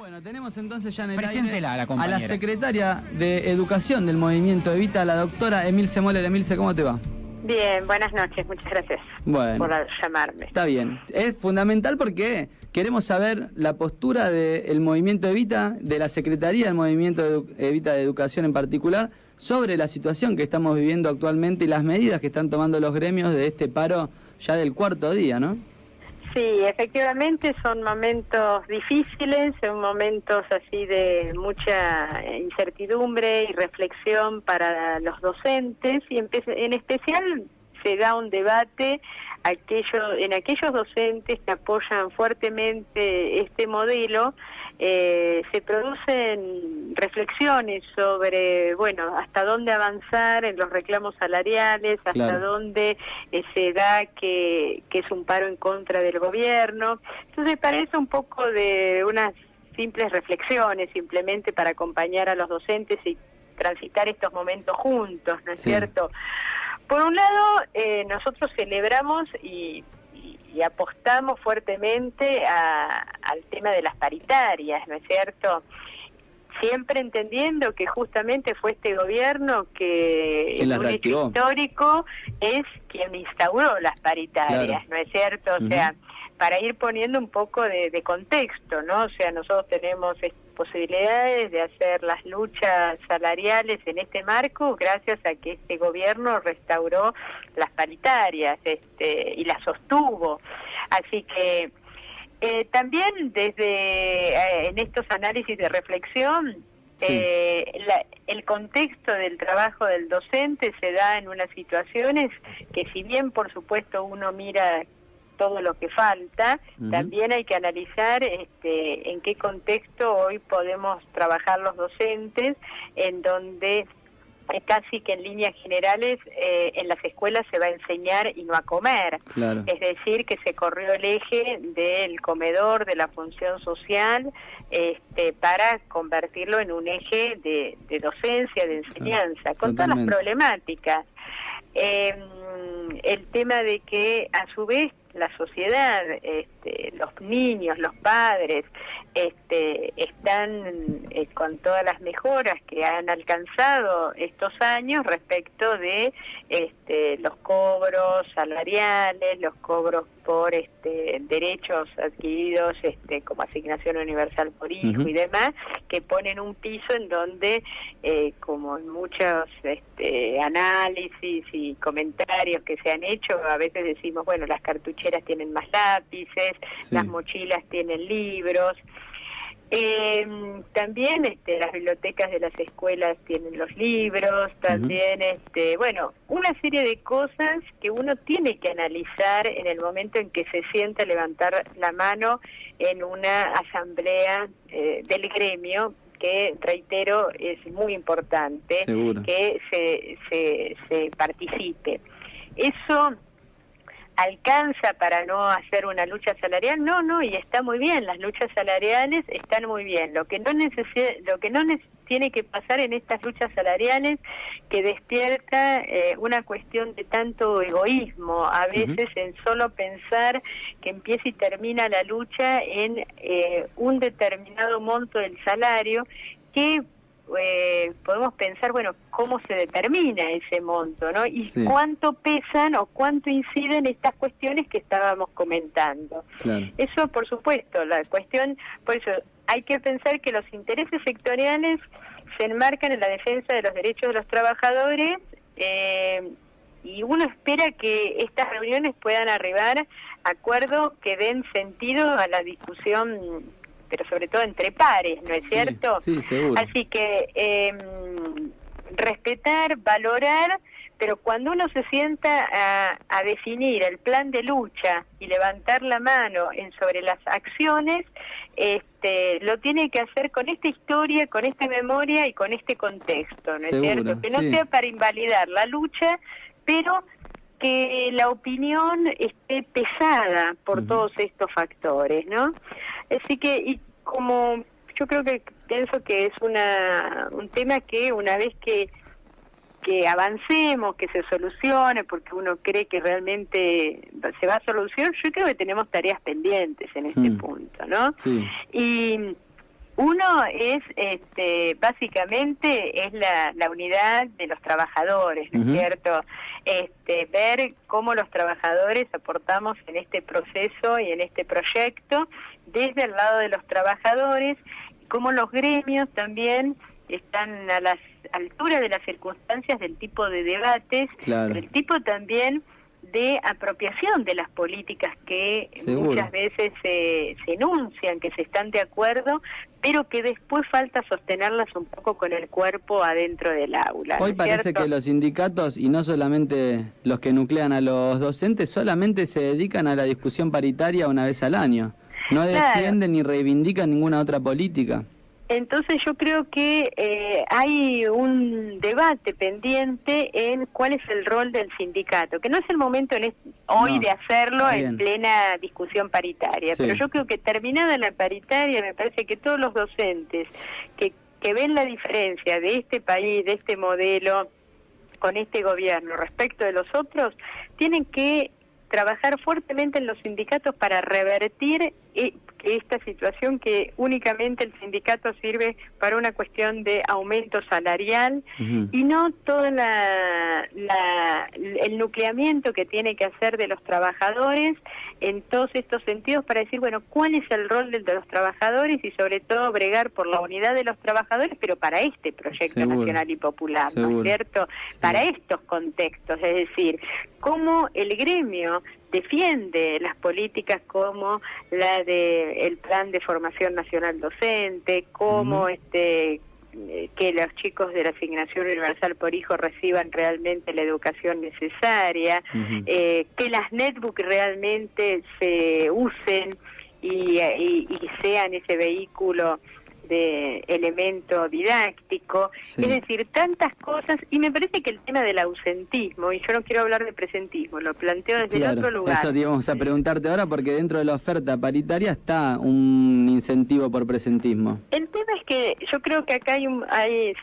Bueno, tenemos entonces ya en el Preséntela aire a la secretaria de Educación del Movimiento Evita, la doctora Emilce Moller. Emilce, ¿cómo te va? Bien, buenas noches, muchas gracias por llamarme. Está bien, es fundamental porque queremos saber la postura del Movimiento Evita, de la Secretaría del Movimiento Evita de Educación en particular, sobre la situación que estamos viviendo actualmente y las medidas que están tomando los gremios de este paro ya del cuarto día, ¿no? Sí, efectivamente son momentos difíciles, son momentos así de mucha incertidumbre y reflexión para los docentes y en especial se da un debate en aquellos docentes que apoyan fuertemente este modelo. Se producen reflexiones sobre, bueno, hasta dónde avanzar en los reclamos salariales, hasta dónde se da que es un paro en contra del gobierno. Entonces parece un poco de unas simples reflexiones, simplemente para acompañar a los docentes y transitar estos momentos juntos, ¿no es cierto? Por un lado, nosotros celebramos y apostamos fuertemente al tema de las paritarias, ¿no es cierto? Siempre entendiendo que justamente fue este gobierno que en un hecho histórico es quien instauró las paritarias, ¿no es cierto? O sea, para ir poniendo un poco de contexto, ¿no? O sea, nosotros tenemos posibilidades de hacer las luchas salariales en este marco gracias a que este gobierno restauró las paritarias y las sostuvo. Así que también desde en estos análisis de reflexión, el contexto del trabajo del docente se da en unas situaciones que, si bien por supuesto uno mira todo lo que falta, también hay que analizar en qué contexto hoy podemos trabajar los docentes, en donde casi que en líneas generales en las escuelas se va a enseñar y no a comer. Es decir, que se corrió el eje del comedor, de la función social, para convertirlo en un eje de docencia, de enseñanza, con todas las problemáticas. El tema de que a su vez la sociedad, los niños, los padres, están con todas las mejoras que han alcanzado estos años respecto de los cobros salariales, los cobros por derechos adquiridos como asignación universal por hijo y demás, que ponen un piso en donde, como en muchos análisis y comentarios que se han hecho, a veces decimos, bueno, las cartucheras tienen más lápices, las mochilas tienen libros. También las bibliotecas de las escuelas tienen los libros, también bueno, una serie de cosas que uno tiene que analizar en el momento en que se sienta a levantar la mano en una asamblea del gremio, que, reitero, es muy importante que se participe. Eso ¿alcanza para no hacer una lucha salarial? No, y está muy bien, las luchas salariales están muy bien. Lo que no tiene que pasar en estas luchas salariales, que despierta una cuestión de tanto egoísmo, a veces en solo pensar que empieza y termina la lucha en un determinado monto del salario, que podemos pensar, bueno, cómo se determina ese monto, ¿no? Y cuánto pesan o cuánto inciden estas cuestiones que estábamos comentando. Eso, por supuesto, la cuestión, por eso hay que pensar que los intereses sectoriales se enmarcan en la defensa de los derechos de los trabajadores, y uno espera que estas reuniones puedan arribar a acuerdos que den sentido a la discusión, pero sobre todo entre pares, ¿no es cierto? Sí, seguro. Así que respetar, valorar, pero cuando uno se sienta a definir el plan de lucha y levantar la mano sobre las acciones, lo tiene que hacer con esta historia, con esta memoria y con este contexto, ¿no es cierto? Que no sea para invalidar la lucha, pero que la opinión esté pesada por todos estos factores, ¿no? Así que, y como yo creo que pienso que es un tema que una vez que avancemos, que se solucione, porque uno cree que realmente se va a solucionar, yo creo que tenemos tareas pendientes en este punto, ¿no? Y Uno es, básicamente, es la unidad de los trabajadores, ¿no es cierto? Ver cómo los trabajadores aportamos en este proceso y en este proyecto desde el lado de los trabajadores, y cómo los gremios también están a las alturas de las circunstancias del tipo de debates, claro, del tipo también de apropiación de las políticas que muchas veces se enuncian, que se están de acuerdo, pero que después falta sostenerlas un poco con el cuerpo adentro del aula. Hoy ¿no parece cierto? que los sindicatos, y no solamente los que nuclean a los docentes, solamente se dedican a la discusión paritaria una vez al año. No defienden ni reivindican ninguna otra política. Entonces yo creo que hay un debate pendiente en cuál es el rol del sindicato, que no es el momento hoy de hacerlo en plena discusión paritaria, pero yo creo que terminada la paritaria me parece que todos los docentes que ven la diferencia de este país, de este modelo, con este gobierno respecto de los otros, tienen que trabajar fuertemente en los sindicatos para revertir esta situación, que únicamente el sindicato sirve para una cuestión de aumento salarial y no todo el nucleamiento que tiene que hacer de los trabajadores en todos estos sentidos, para decir, bueno, cuál es el rol de los trabajadores y sobre todo bregar por la unidad de los trabajadores, pero para este proyecto nacional y popular, ¿no es cierto? Para estos contextos, es decir, cómo el gremio defiende las políticas como la de el plan de formación nacional docente, como que los chicos de la asignación universal por hijo reciban realmente la educación necesaria, que las netbooks realmente se usen y sean ese vehículo de elemento didáctico, es decir, tantas cosas, y me parece que el tema del ausentismo, y yo no quiero hablar de presentismo, lo planteo desde el otro lugar. Eso íbamos a preguntarte ahora, porque dentro de la oferta paritaria está un incentivo por presentismo. El tema es que yo creo que acá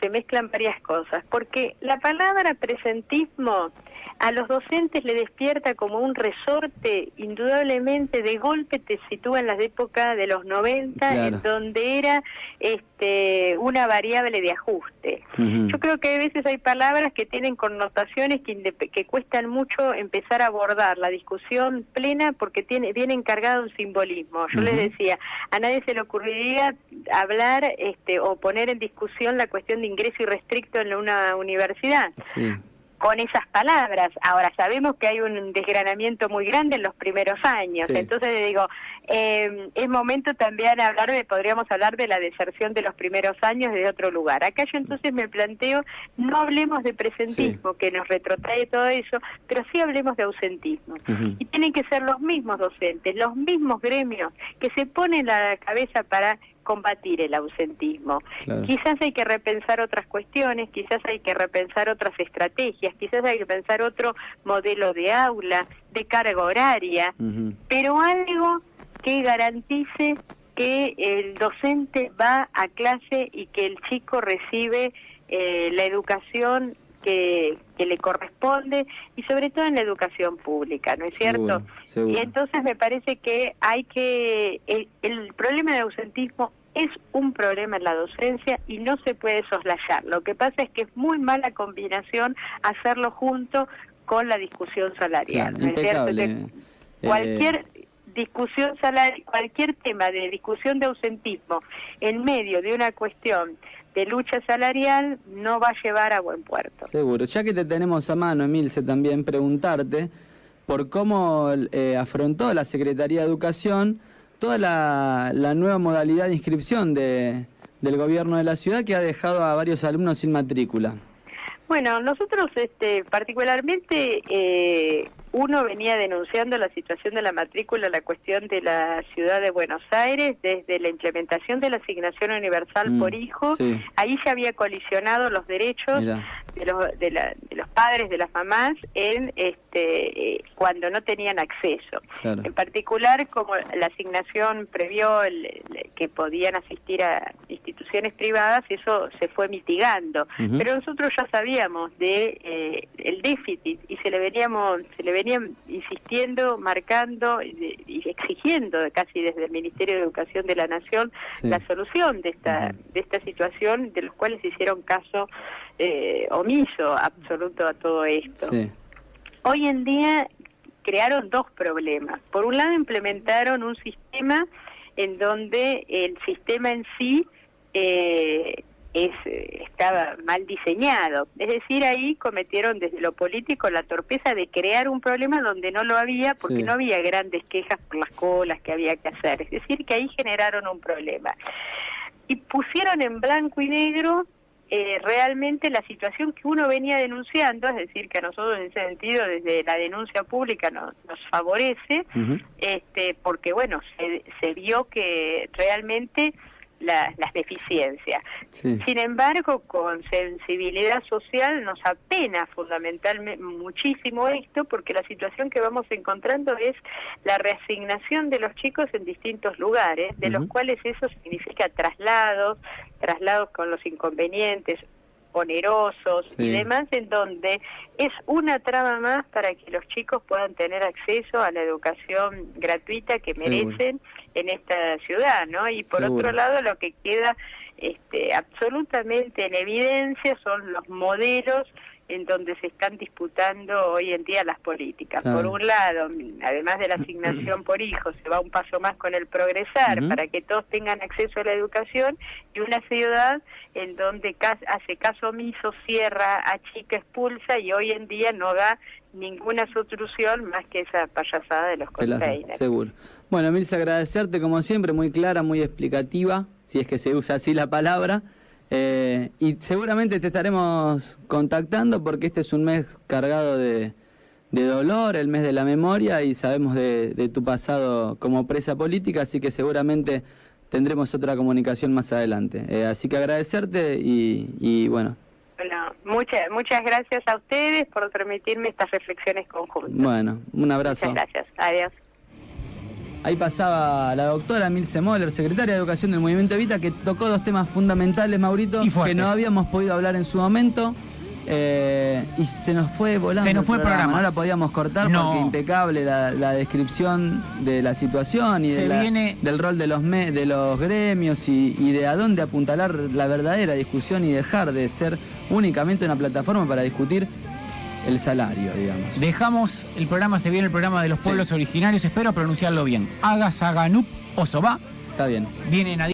se mezclan varias cosas, porque la palabra presentismo a los docentes le despierta como un resorte, indudablemente de golpe te sitúa en las épocas de los 90, en donde era una variable de ajuste. Yo creo que a veces hay palabras que tienen connotaciones que cuestan mucho empezar a abordar la discusión plena, porque viene cargado un simbolismo. Yo les decía, a nadie se le ocurriría hablar o poner en discusión la cuestión de ingreso irrestricto en una universidad. Con esas palabras. Ahora, sabemos que hay un desgranamiento muy grande en los primeros años, entonces digo, es momento también podríamos hablar de la deserción de los primeros años de otro lugar. Acá yo entonces me planteo, no hablemos de presentismo, que nos retrotrae todo eso, pero sí hablemos de ausentismo. Y tienen que ser los mismos docentes, los mismos gremios, que se ponen la cabeza para combatir el ausentismo. Quizás hay que repensar otras cuestiones, quizás hay que repensar otras estrategias, quizás hay que pensar otro modelo de aula, de carga horaria, pero algo que garantice que el docente va a clase y que el chico recibe la educación que le corresponde, y sobre todo en la educación pública, ¿no es cierto? Y entonces me parece que el problema del ausentismo es un problema en la docencia y no se puede soslayar. Lo que pasa es que es muy mala combinación hacerlo junto con la discusión salarial. ¿No es cierto? Cualquier discusión salarial, cualquier tema de discusión de ausentismo en medio de una cuestión de lucha salarial no va a llevar a buen puerto. Seguro. Ya que te tenemos a mano, Emilce, también preguntarte por cómo afrontó la Secretaría de Educación toda la nueva modalidad de inscripción del gobierno de la ciudad, que ha dejado a varios alumnos sin matrícula. Bueno, nosotros particularmente uno venía denunciando la situación de la matrícula, la cuestión de la ciudad de Buenos Aires, desde la implementación de la asignación universal por hijo. Ahí ya había colisionado los derechos de los padres, de las mamás, en cuando no tenían acceso. En particular, como la asignación previó que podían asistir a instituciones privadas, eso se fue mitigando. Pero nosotros ya sabíamos de el déficit y se le venía venían insistiendo, marcando y exigiendo casi desde el Ministerio de Educación de la Nación la solución de esta situación, de los cuales hicieron caso omiso absoluto a todo esto. Hoy en día crearon dos problemas. Por un lado, implementaron un sistema en donde el sistema en sí estaba mal diseñado. Es decir, ahí cometieron desde lo político la torpeza de crear un problema donde no lo había, porque no había grandes quejas por las colas que había que hacer. Es decir, que ahí generaron un problema. Y pusieron en blanco y negro realmente la situación que uno venía denunciando, es decir, que a nosotros en ese sentido desde la denuncia pública nos favorece, porque bueno, se vio que realmente las deficiencias. Sin embargo, con sensibilidad social nos apena fundamentalmente muchísimo esto, porque la situación que vamos encontrando es la reasignación de los chicos en distintos lugares, de los cuales eso significa traslados con los inconvenientes onerosos y demás, en donde es una traba más para que los chicos puedan tener acceso a la educación gratuita que merecen en esta ciudad, ¿no? Y por otro lado, lo que queda absolutamente en evidencia son los modelos en donde se están disputando hoy en día las políticas. Por un lado, además de la asignación por hijo, se va un paso más con el progresar para que todos tengan acceso a la educación, y una ciudad en donde hace caso omiso, cierra, achica, expulsa, y hoy en día no da ninguna solución más que esa payasada de los containers. Seguro. Bueno, Milce, agradecerte como siempre, muy clara, muy explicativa, si es que se usa así la palabra. Y seguramente te estaremos contactando porque este es un mes cargado de dolor, el mes de la memoria, y sabemos de tu pasado como presa política, así que seguramente tendremos otra comunicación más adelante. Así que agradecerte y bueno. Bueno, muchas gracias a ustedes por permitirme estas reflexiones conjuntas. Bueno, un abrazo. Muchas gracias. Adiós. Ahí pasaba la doctora Milce Moller, secretaria de Educación del Movimiento Evita, que tocó dos temas fundamentales, Maurito, que no habíamos podido hablar en su momento. Y se nos fue volando. Se nos fue el programa. No la podíamos cortar porque impecable la descripción de la situación y del rol de los gremios y de a dónde apuntalar la verdadera discusión y dejar de ser únicamente una plataforma para discutir el salario, digamos. Dejamos el programa, se viene el programa de los pueblos originarios, espero pronunciarlo bien. Agasaganuk Osobá. Está bien. Vienen a